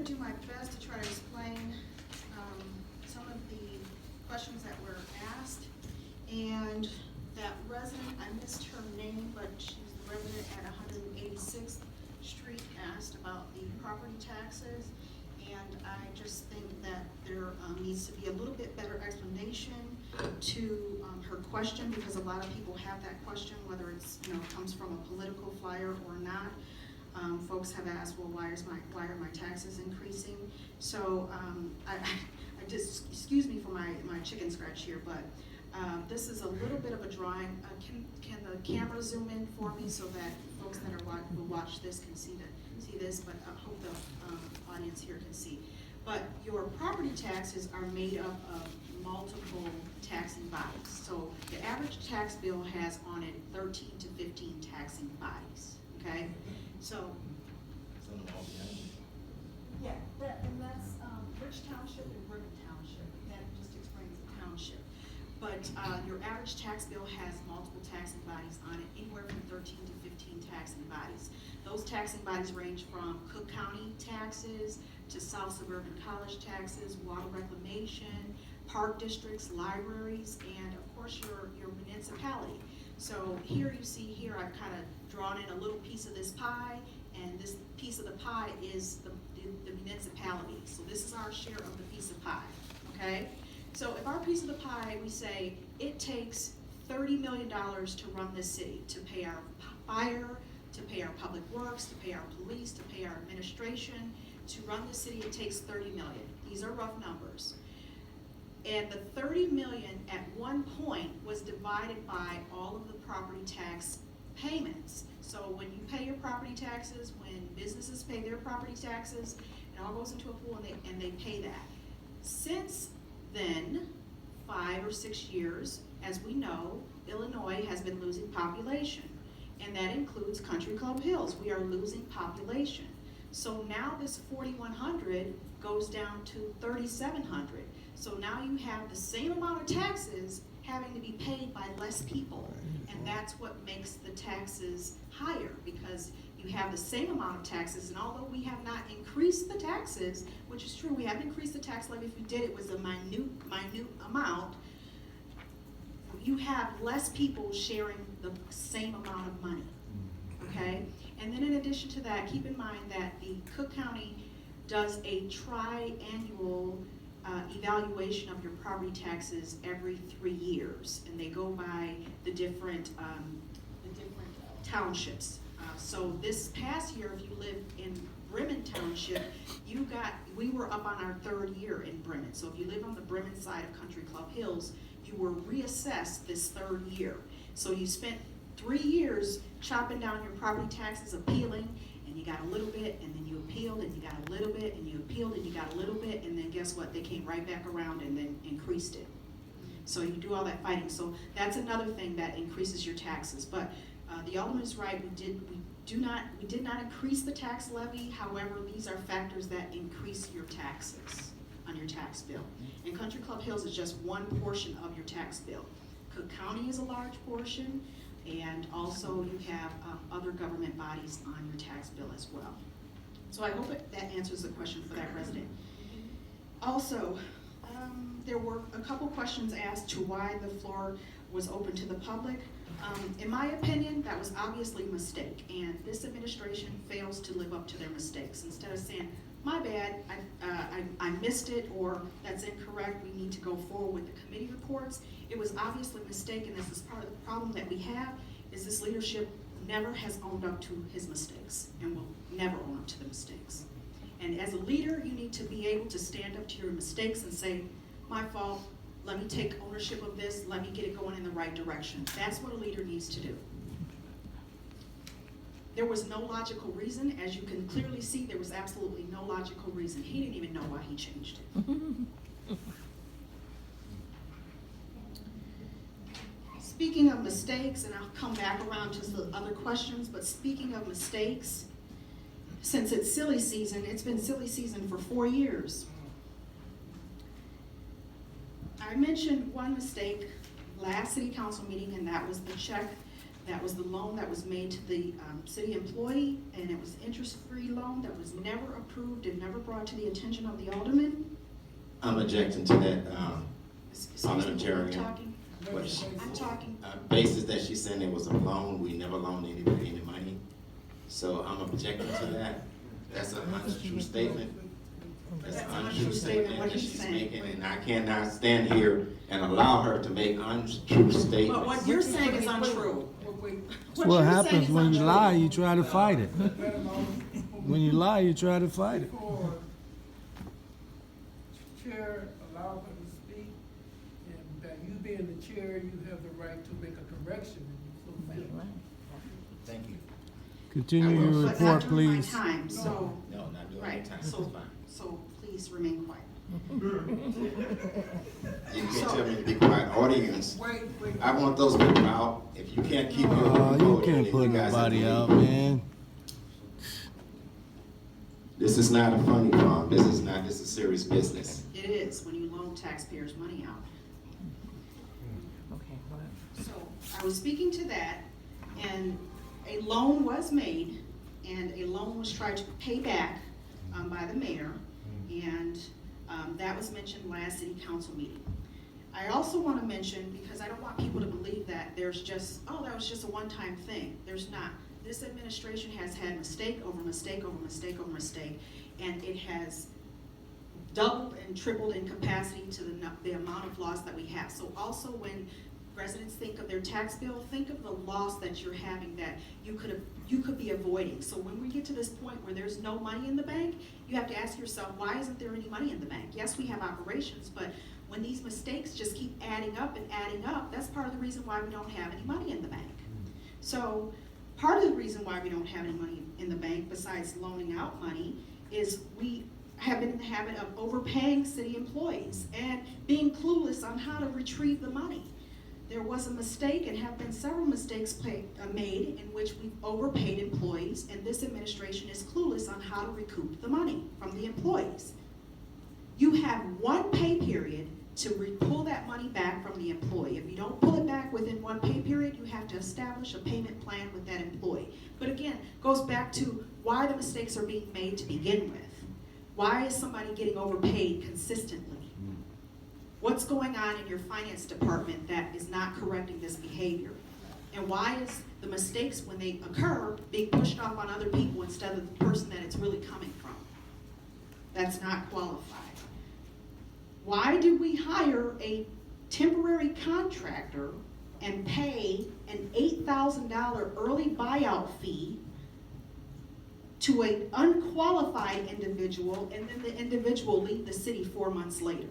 do my best to try to explain some of the questions that were asked. And that resident, I missed her name, but she's the resident at 186th Street, asked about the property taxes. And I just think that there needs to be a little bit better explanation to her question, because a lot of people have that question, whether it's, comes from a political flyer or not. Folks have asked, well, why are my taxes increasing? So I just, excuse me for my chicken scratch here, but this is a little bit of a drawing. Can the camera zoom in for me so that folks that will watch this can see this, but I hope the audience here can see. But your property taxes are made up of multiple taxing bodies. So the average tax bill has on it 13 to 15 taxing bodies, okay? So, yeah, and that's Rich Township and Ribbon Township. That just explains the township. But your average tax bill has multiple taxing bodies on it, anywhere from 13 to 15 taxing bodies. Those taxing bodies range from Cook County taxes to South Suburban College taxes, water reclamation, park districts, libraries, and of course your municipality. So here you see here I've kind of drawn in a little piece of this pie, and this piece of the pie is the municipality. So this is our share of the piece of pie, okay? So if our piece of the pie, we say it takes $30 million to run this city, to pay our fire, to pay our public works, to pay our police, to pay our administration, to run the city, it takes $30 million. These are rough numbers. And the $30 million at one point was divided by all of the property tax payments. So when you pay your property taxes, when businesses pay their property taxes, it all goes into a pool and they pay that. Since then, 5 or 6 years, as we know, Illinois has been losing population, and that includes Country Club Hills. We are losing population. So now this 4,100 goes down to 3,700. So now you have the same amount of taxes having to be paid by less people, and that's what makes the taxes higher, because you have the same amount of taxes, and although we have not increased the taxes, which is true, we haven't increased the tax levy. If we did, it was a minute amount. You have less people sharing the same amount of money, okay? And then in addition to that, keep in mind that the Cook County does a tri-annual evaluation of your property taxes every 3 years, and they go by the different townships. So this past year, if you live in Bremen Township, we were up on our 3rd year in Bremen. So if you live on the Bremen side of Country Club Hills, you were reassessed this 3rd year. So you spent 3 years chopping down your property taxes, appealing, and you got a little bit, and then you appealed, and you got a little bit, and you appealed, and you got a little bit, and then guess what? They came right back around and then increased it. So you do all that fighting. So that's another thing that increases your taxes. But the Alderman is right. We did not increase the tax levy. However, these are factors that increase your taxes on your tax bill. And Country Club Hills is just one portion of your tax bill. Cook County is a large portion, and also you have other government bodies on your tax bill as well. So I hope that answers the question for that resident. Also, there were a couple questions asked to why the floor was open to the public. In my opinion, that was obviously a mistake, and this administration fails to live up to their mistakes. Instead of saying, my bad, I missed it, or that's incorrect, we need to go forward with the committee reports. It was obviously a mistake, and this is part of the problem that we have, is this leadership never has owned up to his mistakes, and will never own up to the mistakes. And as a leader, you need to be able to stand up to your mistakes and say, my fault, let me take ownership of this, let me get it going in the right direction. That's what a leader needs to do. There was no logical reason. As you can clearly see, there was absolutely no logical reason. He didn't even know why he changed it. Speaking of mistakes, and I'll come back around to the other questions, but speaking of mistakes, since it's silly season, it's been silly season for 4 years. I mentioned one mistake last city council meeting, and that was the check That was the loan that was made to the city employee, and it was interest-free loan that was never approved and never brought to the attention of the alderman. I'm objecting to that, Excuse me, parliamentarian. I'm talking. I'm talking. Basis that she's saying it was a loan, we never loaned anybody any money. So I'm objecting to that. That's an untrue statement. That's an untrue statement that she's making, and I cannot stand here and allow her to make untrue statements. But what you're saying is untrue. What you're saying happens is when you untrue. lie, you try to fight it. When you lie, you try to fight it. Before chair allow her to speak, and that you being the chair, you have the right to make a correction. And you so Thank you. Continue your But not report, during my please. time, so, No, not doing right, any time, so, it's fine. so please remain quiet. You can't tell me to be quiet. Audience, wait, I want those people out. If you can't keep your You vote, can't then put you guys have to nobody leave. out, man. This is not a funny farm. This is serious business. It is, when you loan taxpayers' money out. Okay, well, So, I was speaking to that, and a loan was made, and a loan was tried to pay back by the mayor, and that was mentioned last city council meeting. I also want to mention, because I don't want people to believe that there's just, oh, that was just a one-time thing. There's not. This administration has had mistake over mistake over mistake over mistake, and it has doubled and tripled in capacity to the amount of loss that we have. So also when residents think of their tax bill, think of the loss that you're having that you could be avoiding. So when we get to this point where there's no money in the bank, you have to ask yourself, why isn't there any money in the bank? Yes, we have operations, but when these mistakes just keep adding up, that's part of the reason why we don't have any money in the bank. So part of the reason why we don't have any money in the bank, besides loaning out money, is we have been in the habit of overpaying city employees and being clueless on how to retrieve the money. There was a mistake, and have been several mistakes made in which we've overpaid employees, and this administration is clueless on how to recoup the money from the employees. You have one pay period to pull that money back from the employee. If you don't pull it back within one pay period, you have to establish a payment plan with that employee. But again, goes back to why the mistakes are being made to begin with. Why is somebody getting overpaid consistently? What's going on in your finance department that is not correcting this behavior? And why is the mistakes, when they occur, being pushed off on other people instead of the person that it's really coming from? That's not qualified. Why do we hire a temporary contractor and pay an $8,000 early buyout fee to an unqualified individual, and then the individual leave the city 4 months later?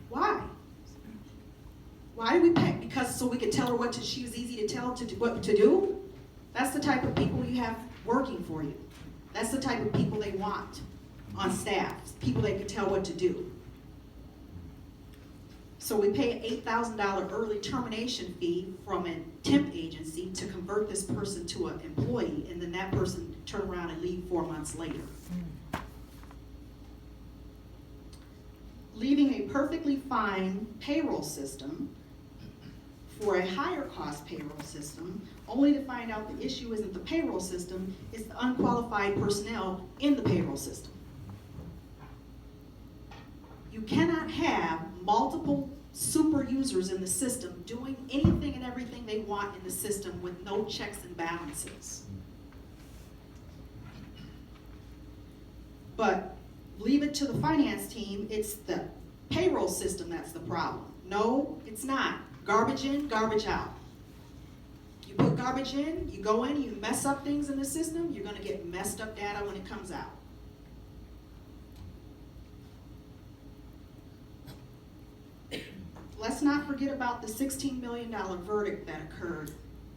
Why? Why do we pay? Because so we could tell her she was easy to tell what to do? That's the type of people you have working for you. That's the type of people they want on staff, people they can tell what to do. So we pay an $8,000 early termination fee from a temp agency to convert this person to an employee, and then that person turn around and leave 4 months later. Leaving a perfectly fine payroll system for a higher cost payroll system, only to find out the issue isn't the payroll system, it's the unqualified personnel in the payroll system. You cannot have multiple super users in the system doing anything and everything they want in the system with no checks and balances. But leave it to the finance team, it's the payroll system that's the problem. No, it's not. Garbage in, garbage out. You put garbage in, you go in, you mess up things in the system, you're going to get messed up data when it comes out. Let's not forget about the $16 million verdict that occurred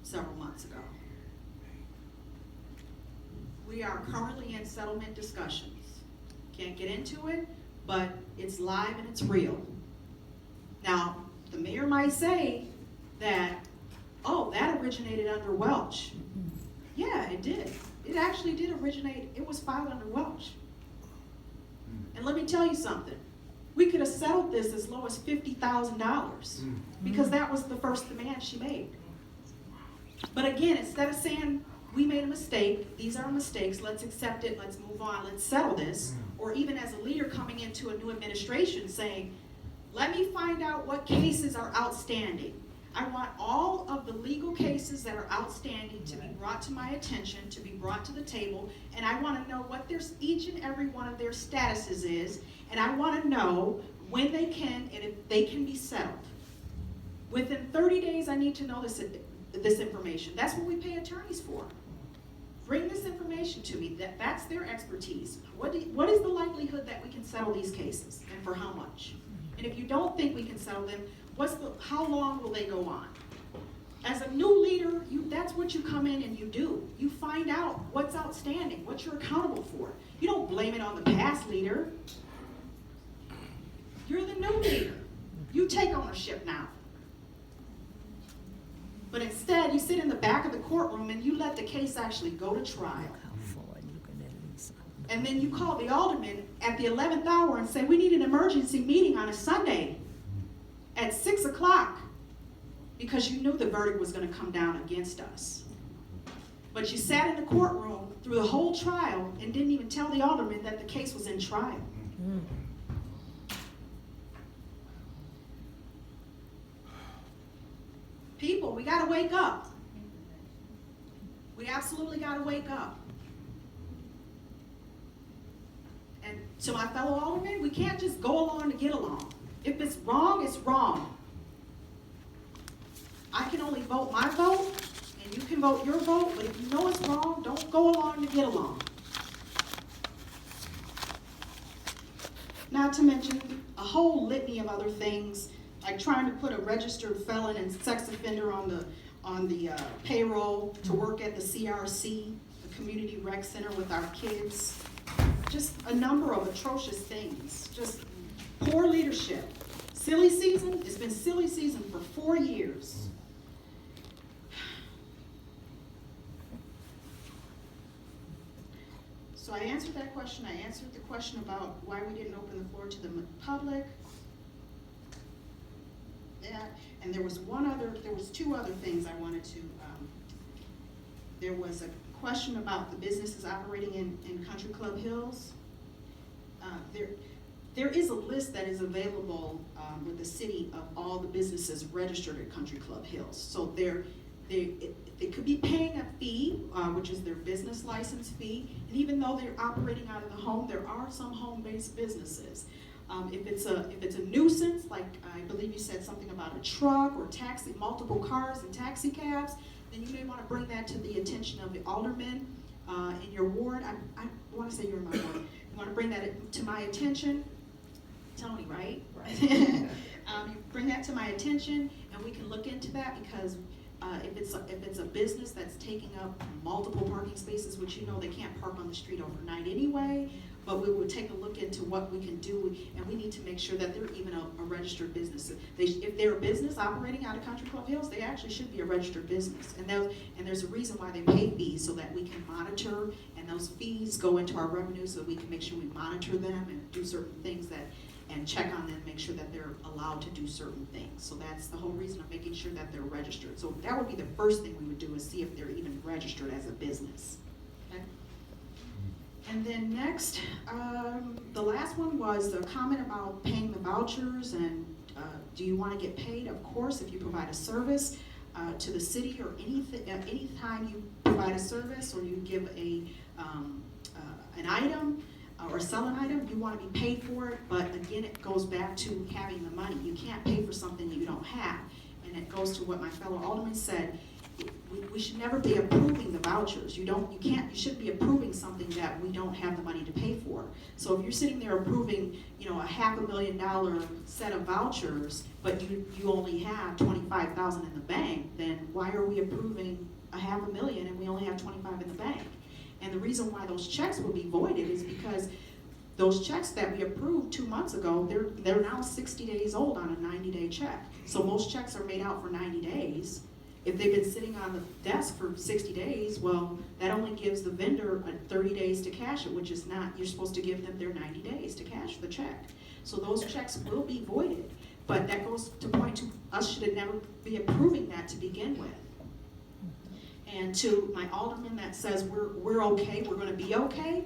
several months ago. We are currently in settlement discussions. Can't get into it, but it's live and it's real. Now, the mayor might say that, oh, that originated under Welch. Yeah, it did. It actually did originate, it was filed under Welch. And let me tell you something. We could have settled this as low as $50,000 because that was the first demand she made. But again, instead of saying, we made a mistake, these are mistakes, let's accept it, let's move on, let's settle this, or even as a leader coming into a new administration saying, let me find out what cases are outstanding. I want all of the legal cases that are outstanding to be brought to my attention, to be brought to the table, and I want to know what each and every one of their statuses is, and I want to know when they can and if they can be settled. Within 30 days, I need to know this information. That's what we pay attorneys for. Bring this information to me. That's their expertise. What is the likelihood that we can settle these cases, and for how much? And if you don't think we can settle them, how long will they go on? As a new leader, that's what you come in and you do. You find out what's outstanding, what you're accountable for. You don't blame it on the past leader. You're the new leader. You take ownership now. But instead, you sit in the back of the courtroom and you let the case actually go to trial. And then you call the alderman at the 11th hour and say, we need an emergency meeting on a Sunday at 6 o'clock because you knew the verdict was going to come down against us. But you sat in the courtroom through the whole trial and didn't even tell the alderman that the case was in trial. People, we got to wake up. We absolutely got to wake up. And to my fellow aldermen, we can't just go along to get along. If it's wrong, it's wrong. I can only vote my vote, and you can vote your vote, but if you know it's wrong, don't go along to get along. Not to mention a whole litany of other things, like trying to put a registered felon and sex offender on the payroll to work at the CRC, the Community Rec Center with our kids. Just a number of atrocious things. Just poor leadership. Silly season, it's been silly season for 4 years. So I answered that question. I answered the question about why we didn't open the floor to the public. And there was two other things I wanted to, there was a question about the businesses operating in Country Club Hills. There is a list that is available with the city of all the businesses registered at Country Club Hills. So they could be paying a fee, which is their business license fee, and even though they're operating out of the home, there are some home-based businesses. If it's a nuisance, like I believe you said something about a truck or taxi, multiple cars and taxi cabs, then you may want to bring that to the attention of the alderman in your ward. I want to say you're in my ward. You want to bring that to my attention. Tony, right? Right. You bring that to my attention, and we can look into that because if it's a business that's taking up multiple parking spaces, which you know they can't park on the street overnight anyway, but we would take a look into what we can do, and we need to make sure that they're even a registered business. If they're a business operating out of Country Club Hills, they actually should be a registered business. And there's a reason why they pay fees, so that we can monitor, and those fees go into our revenue so that we can make sure we monitor them and do certain things and check on them, make sure that they're allowed to do certain things. So that's the whole reason of making sure that they're registered. So that would be the first thing we would do, is see if they're even registered as a business. Okay? And then next, the last one was a comment about paying the vouchers and do you want to get paid? Of course, if you provide a service to the city or any time you provide a service or you give an item or sell an item, you want to be paid for it. But again, it goes back to having the money. You can't pay for something that you don't have. And it goes to what my fellow alderman said. We should never be approving the vouchers. You shouldn't be approving something that we don't have the money to pay for. So if you're sitting there approving, a $500,000 set of vouchers, but you only have $25,000 in the bank, then why are we approving $500,000 and we only have $25,000 in the bank? And the reason why those checks will be voided is because those checks that we approved 2 months ago, they're now 60 days old on a 90-day check. So most checks are made out for 90 days. if they've been sitting on the desk for 60 days, well, that only gives the vendor 30 days to cash it, which is not, you're supposed to give them their 90 days to cash the check. So those checks will be voided, but that goes to point to us should have never be approving that to begin with. And to my alderman that says we're okay, we're gonna be okay,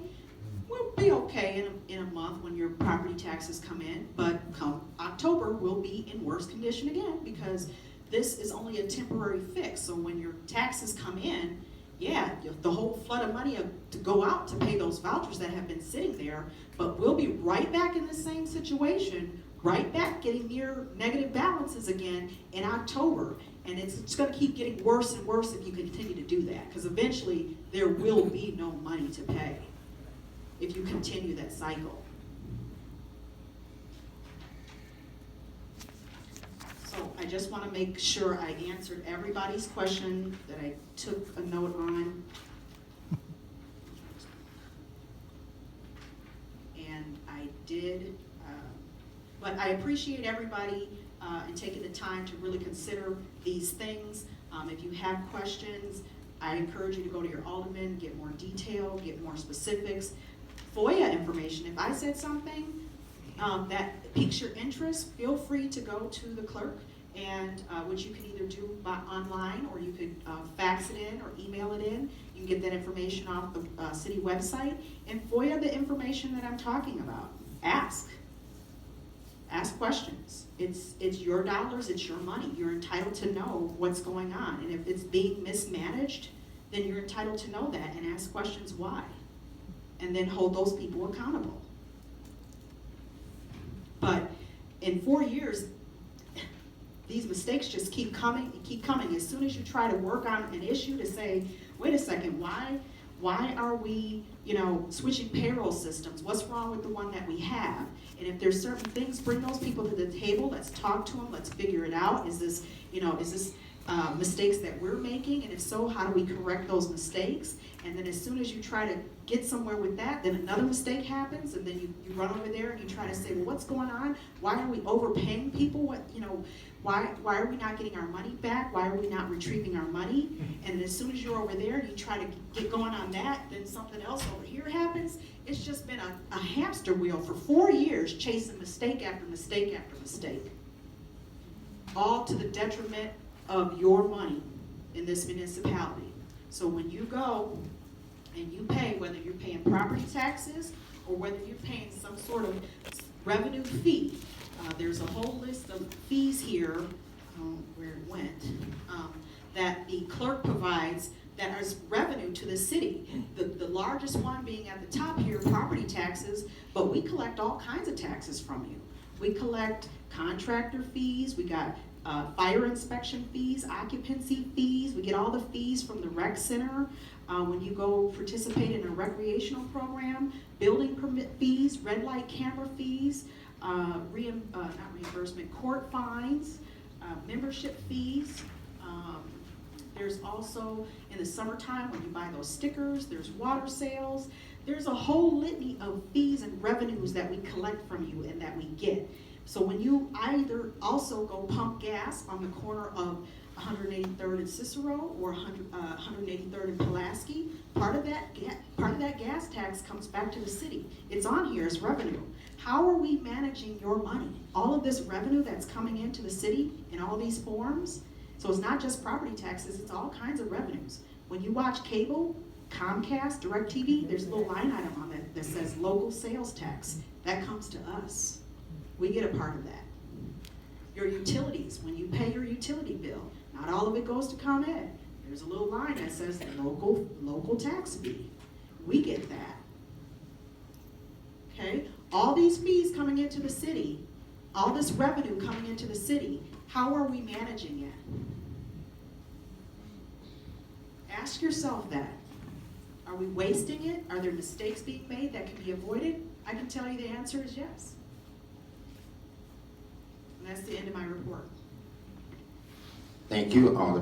we'll be okay in a month when your property taxes come in, but come October, we'll be in worse condition again, because this is only a temporary fix. So when your taxes come in, yeah, the whole flood of money to go out to pay those vouchers that have been sitting there, but we'll be right back in the same situation, right back getting near negative balances again in October. And it's gonna keep getting worse and worse if you continue to do that, because eventually there will be no money to pay if you continue that cycle. So I just want to make sure I answered everybody's question that I took a note on. And I did, but I appreciate everybody and taking the time to really consider these things. If you have questions, I encourage you to go to your alderman, get more detail, get more specifics. FOIA information, if I said something that piques your interest, feel free to go to the clerk, and which you can either do online, or you could fax it in or email it in. You can get that information off the city website, and FOIA the information that I'm talking about. Ask questions. It's your dollars, it's your money. You're entitled to know what's going on, and if it's being mismanaged, then you're entitled to know that and ask questions why, and then hold those people accountable. But in 4 years, these mistakes just keep coming and keep coming. As soon as you try to work on an issue to say, wait a second, why are we, switching payroll systems? What's wrong with the one that we have? And if there's certain things, bring those people to the table. Let's talk to them. Let's figure it out. Is this mistakes that we're making? And if so, how do we correct those mistakes? And then as soon as you try to get somewhere with that, then another mistake happens, and then you run over there and you try to say, well, what's going on? Why are we overpaying people? Why are we not getting our money back? Why are we not retrieving our money? And as soon as you're over there and you try to get going on that, then something else over here happens. It's just been a hamster wheel for 4 years, chasing mistake after mistake after mistake, all to the detriment of your money in this municipality. So when you go and you pay, whether you're paying property taxes or whether you're paying some sort of revenue fee, there's a whole list of fees here, where it went, that the clerk provides that is revenue to the city. The largest one being at the top here, property taxes, but we collect all kinds of taxes from you. We collect contractor fees, we got fire inspection fees, occupancy fees, we get all the fees from the rec center. When you go participate in a recreational program, building permit fees, red light camera fees, not reimbursement, court fines, membership fees. There's also, in the summertime, when you buy those stickers, there's water sales. There's a whole litany of fees and revenues that we collect from you and that we get. So when you either also go pump gas on the corner of 183rd and Cicero or 183rd and Pulaski, part of that gas tax comes back to the city. It's on here as revenue. How are we managing your money? All of this revenue that's coming into the city in all these forms. So it's not just property taxes, it's all kinds of revenues. When you watch cable, Comcast, DirecTV, there's a little line item on that says local sales tax. That comes to us. We get a part of that. Your utilities, when you pay your utility bill, not all of it goes to ComEd. There's a little line that says local tax fee. We get that. Okay? All these fees coming into the city, all this revenue coming into the city, how are we managing it? Ask yourself that. Are we wasting it? Are there mistakes being made that can be avoided? I can tell you the answer is yes. And that's the end of my report. Thank you, Alderman.